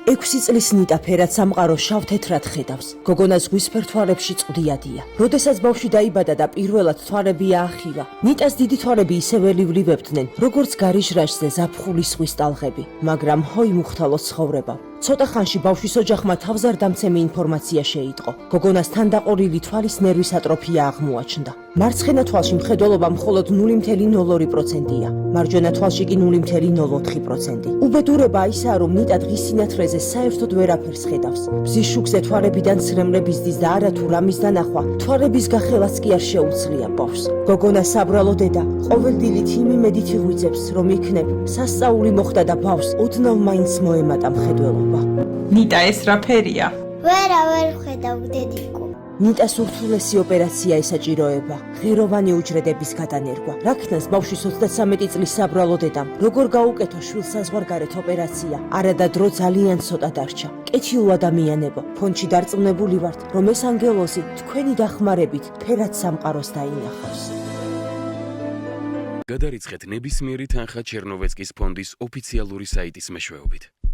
6 წლის ნიტა ფერად სამყარო შავ-თეთრად ხედავს. გოგონა ზღვისფერ თვალებში წვდიადია. როდესაც ბავშვი დაიბადა და პირველად თვალები აახივა, ნიტას დიდი თვალები ისევე ლივლებდნენ, როგორც გარიჟრაჟზე ზაფხულის ზღვის ტალღები. მაგრამ ჰოი მუხთალო ცხოვრება. ცოტა ხანში ბავშვის ოჯახმა თავზარდამცემი ინფორმაცია შეიტყო. გოგონას თანდაყოლილი თვალის ნერვის ატროფია აღმოაჩნდა. მარცხენა თვალში მხედველობა მხოლოდ 0.02%-ია. მარჯვენა თვალში კი 0.04%. უბედურება ისაა, რომ ნიტა დღის სინათლეზე საერთოდ ვერაფერს ხედავს. მზის შუქზე თვალებიდან ცრემლები ზდის და არა თუ რამის დანახვა, თვალების გახელაც კი არ შეუძლია ბავშვს. გოგონა საბრალო დედა ყოველდილით იმ იმედით იღვიძებს, რომ იქნებ სასწაული მოხდა და ბავშვს ოდნავ მაინც მოემატა მხედველობა. ნიტა ეს რა ფერია? ვერ ხედავ დედიკო. ნიტას ურთულესი ოპერაცია ესაჭიროება, ღეროვანი უჯრედების გადანერგვა. რაქნას ბავშვის 33 წლის საბრალო დედამ როგორ გაუკეთო შვილს საზღვარგარეთ ოპერაცია, არა და დრო ძალიან ცოტა დარჩა. კეთილ ადამიანებო, ფონდში დარწმუნებული ვართ, რომ ეს ანგელოზი თქვენი დახმარებით ფერად სამყაროს დაინახავს. გადარიცხეთ ნებისმიერი თანხა ჩერნოვეცკის ფონდის ოფიციალური საიტის მეშვეობით.